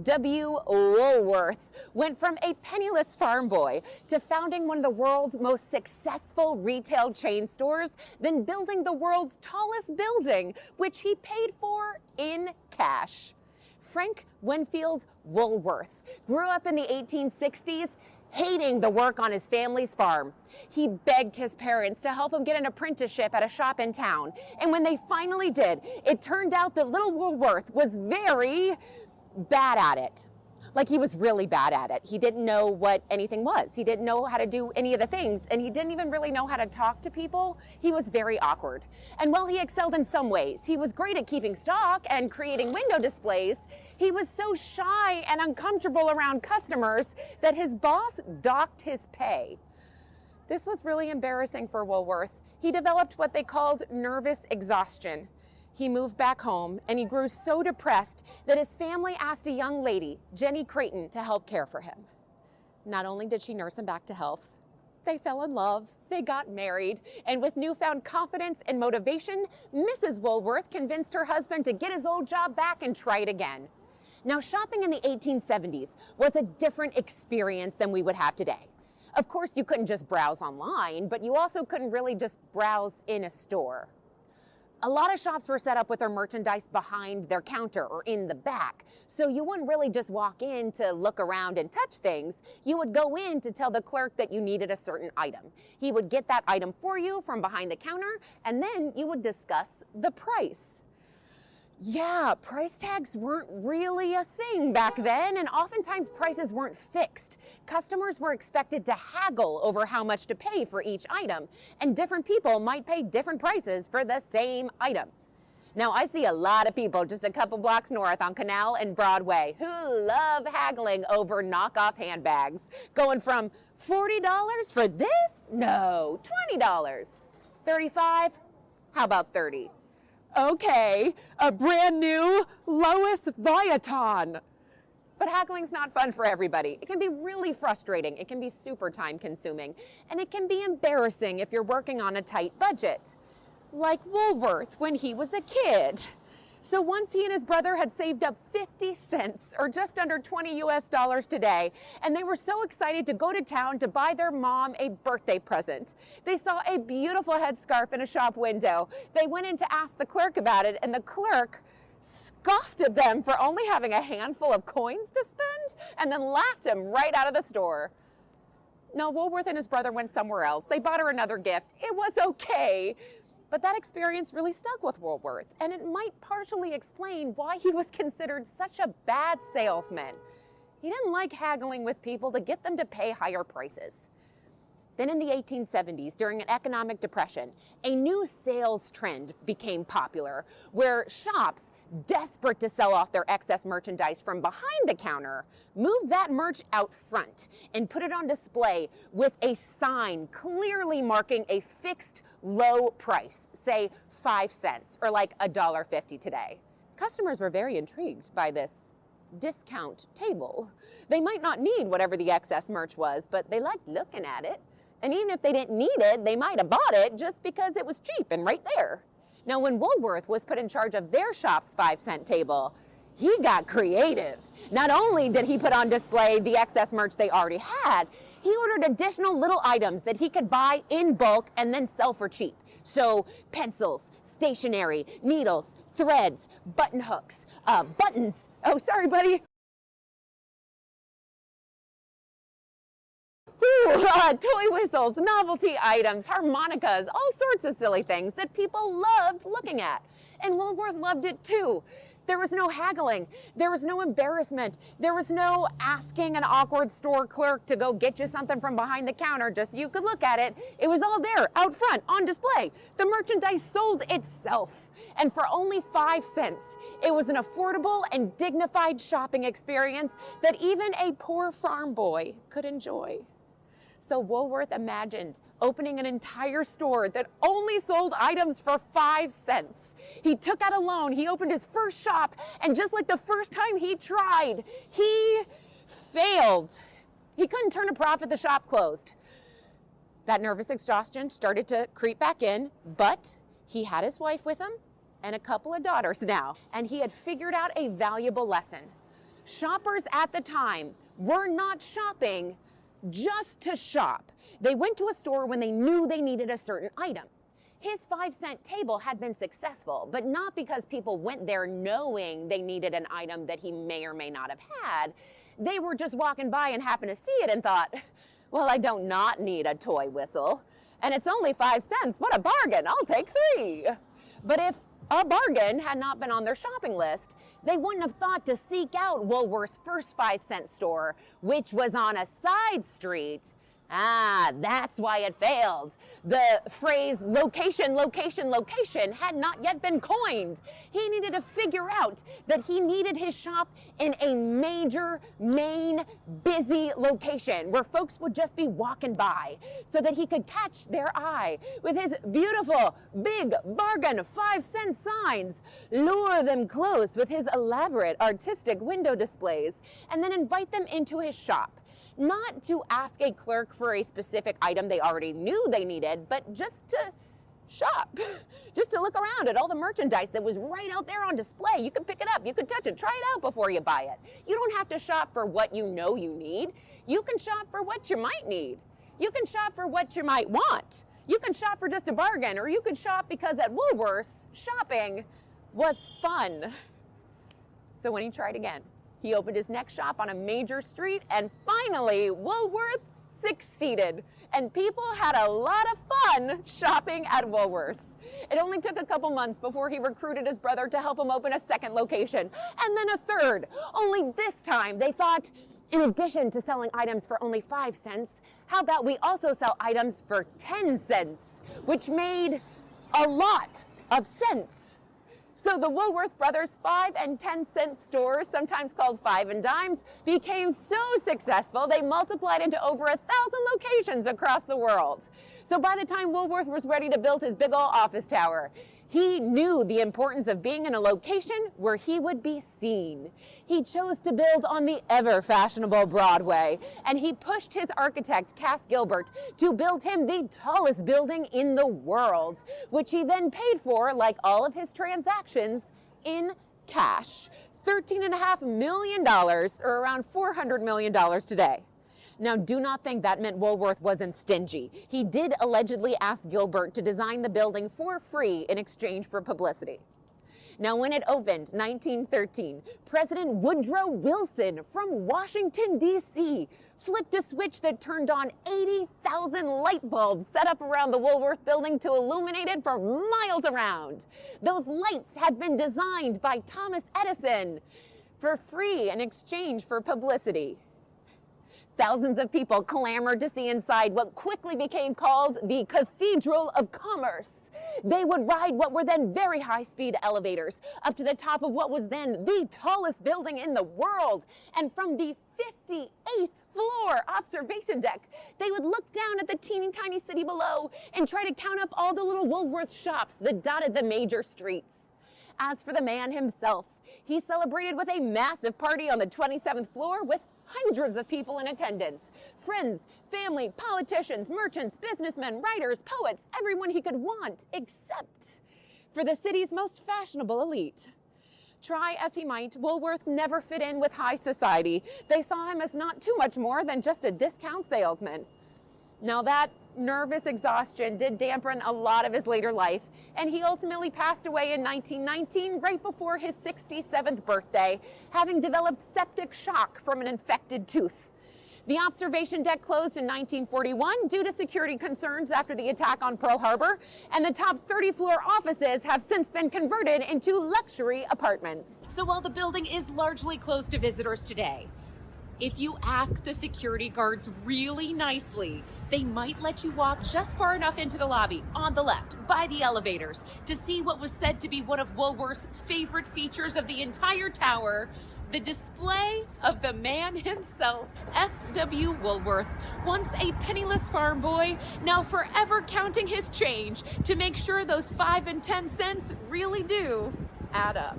W. Woolworth went from a penniless farm boy to founding one of the world's most successful retail chain stores, then building the world's tallest building, which he paid for in cash. Frank Winfield Woolworth grew up in the 1860s, hating the work on his family's farm. He begged his parents to help him get an apprenticeship at a shop in town. And when they finally did, it turned out that little Woolworth was very bad at it. Like, he was really bad at it. He didn't know what anything was. He didn't know how to do any of the things, and he didn't even really know how to talk to people. He was very awkward. And while he excelled in some ways, he was great at keeping stock and creating window displays. He was so shy and uncomfortable around customers that his boss docked his pay. This was really embarrassing for Woolworth. He developed what they called nervous exhaustion. He moved back home, and he grew so depressed that his family asked a young lady, Jenny Creighton, to help care for him. Not only did she nurse him back to health, they fell in love, they got married, and with newfound confidence and motivation, Mrs. Woolworth convinced her husband to get his old job back and try it again. Now, shopping in the 1870s was a different experience than we would have today. Of course, you couldn't just browse online, but you also couldn't really just browse in a store. A lot of shops were set up with their merchandise behind their counter or in the back. So you wouldn't really just walk in to look around and touch things. You would go in to tell the clerk that you needed a certain item. He would get that item for you from behind the counter, and then you would discuss the price. Yeah, price tags weren't really a thing back then, and oftentimes prices weren't fixed. Customers were expected to haggle over how much to pay for each item, and different people might pay different prices for the same item. Now, I see a lot of people just a couple blocks north on Canal and Broadway who love haggling over knockoff handbags, going from $40 for this? No, $20. $35? How about $30? Okay, a brand new Lois Vuitton. But haggling's not fun for everybody. It can be really frustrating. It can be super time consuming. And it can be embarrassing if you're working on a tight budget. Like Woolworth when he was a kid. So once he and his brother had saved up 50 cents, or just under $20 US today, and they were so excited to go to town to buy their mom a birthday present. They saw a beautiful headscarf in a shop window. They went in to ask the clerk about it, and the clerk scoffed at them for only having a handful of coins to spend, and then laughed him right out of the store. No, Woolworth and his brother went somewhere else. They bought her another gift. It was okay. But that experience really stuck with Woolworth, and it might partially explain why he was considered such a bad salesman. He didn't like haggling with people to get them to pay higher prices. Then in the 1870s, during an economic depression, a new sales trend became popular, where shops, desperate to sell off their excess merchandise from behind the counter, moved that merch out front and put it on display with a sign clearly marking a fixed low price, say 5 cents, or like $1.50 today. Customers were very intrigued by this discount table. They might not need whatever the excess merch was, but they liked looking at it. And even if they didn't need it, they might have bought it just because it was cheap and right there. Now, when Woolworth was put in charge of their shop's 5-cent table, he got creative. Not only did he put on display the excess merch they already had, he ordered additional little items that he could buy in bulk and then sell for cheap. So pencils, stationery, needles, threads, button hooks, buttons. Oh, sorry, buddy. Toy whistles, novelty items, harmonicas, all sorts of silly things that people loved looking at. And Woolworth loved it too. There was no haggling. There was no embarrassment. There was no asking an awkward store clerk to go get you something from behind the counter just so you could look at it. It was all there, out front, on display. The merchandise sold itself. And for only 5 cents, it was an affordable and dignified shopping experience that even a poor farm boy could enjoy. So Woolworth imagined opening an entire store that only sold items for 5 cents. He took out a loan, he opened his first shop, and just like the first time he tried, he failed. He couldn't turn a profit, the shop closed. That nervous exhaustion started to creep back in, but he had his wife with him and a couple of daughters now, and he had figured out a valuable lesson. Shoppers at the time were not shopping just to shop. They went to a store when they knew they needed a certain item. His 5-cent table had been successful, but not because people went there knowing they needed an item that he may or may not have had. They were just walking by and happened to see it and thought, well, I don't not need a toy whistle. And it's only 5 cents. What a bargain. I'll take 3. But if a bargain had not been on their shopping list, they wouldn't have thought to seek out Woolworth's first 5-cent store, which was on a side street. Ah, that's why it failed. The phrase location, location, location had not yet been coined. He needed to figure out that he needed his shop in a major, main, busy location where folks would just be walking by so that he could catch their eye with his beautiful, big bargain 5-cent signs, lure them close with his elaborate artistic window displays, and then invite them into his shop. Not to ask a clerk for a specific item they already knew they needed, but just to shop, just to look around at all the merchandise that was right out there on display. You can pick it up, you can touch it, try it out before you buy it. You don't have to shop for what you know you need. You can shop for what you might need. You can shop for what you might want. You can shop for just a bargain, or you can shop because at Woolworth's, shopping was fun. So when he tried again, he opened his next shop on a major street, and finally, Woolworth succeeded. And people had a lot of fun shopping at Woolworth's. It only took a couple months before he recruited his brother to help him open a second location, and then a third. Only this time, they thought, in addition to selling items for only 5 cents, how about we also sell items for 10 cents, which made a lot of sense. So the Woolworth Brothers 5 and 10 cent stores, sometimes called 5 and Dimes, became so successful they multiplied into over 1,000 locations across the world. So by the time Woolworth was ready to build his big old office tower, he knew the importance of being in a location where he would be seen. He chose to build on the ever-fashionable Broadway, and he pushed his architect, Cass Gilbert, to build him the tallest building in the world, which he then paid for, like all of his transactions, in cash. $13.5 million, or around $400 million today. Now, do not think that meant Woolworth wasn't stingy. He did allegedly ask Gilbert to design the building for free in exchange for publicity. Now, when it opened, 1913, President Woodrow Wilson from Washington, D.C., flipped a switch that turned on 80,000 light bulbs set up around the Woolworth building to illuminate it for miles around. Those lights had been designed by Thomas Edison for free in exchange for publicity. Thousands of people clamored to see inside what quickly became called the Cathedral of Commerce. They would ride what were then very high-speed elevators up to the top of what was then the tallest building in the world. And from the 58th floor observation deck, they would look down at the teeny tiny city below and try to count up all the little Woolworth shops that dotted the major streets. As for the man himself, he celebrated with a massive party on the 27th floor with hundreds of people in attendance. Friends, family, politicians, merchants, businessmen, writers, poets, everyone he could want, except for the city's most fashionable elite. Try as he might, Woolworth never fit in with high society. They saw him as not too much more than just a discount salesman. Now that nervous exhaustion did dampen a lot of his later life, and he ultimately passed away in 1919, right before his 67th birthday, having developed septic shock from an infected tooth. The observation deck closed in 1941 due to security concerns after the attack on Pearl Harbor, and the top 30-floor offices have since been converted into luxury apartments. So while the building is largely closed to visitors today, if you ask the security guards really nicely, they might let you walk just far enough into the lobby, on the left, by the elevators, to see what was said to be one of Woolworth's favorite features of the entire tower, the display of the man himself, F.W. Woolworth, once a penniless farm boy, now forever counting his change to make sure those 5 and 10 cents really do add up.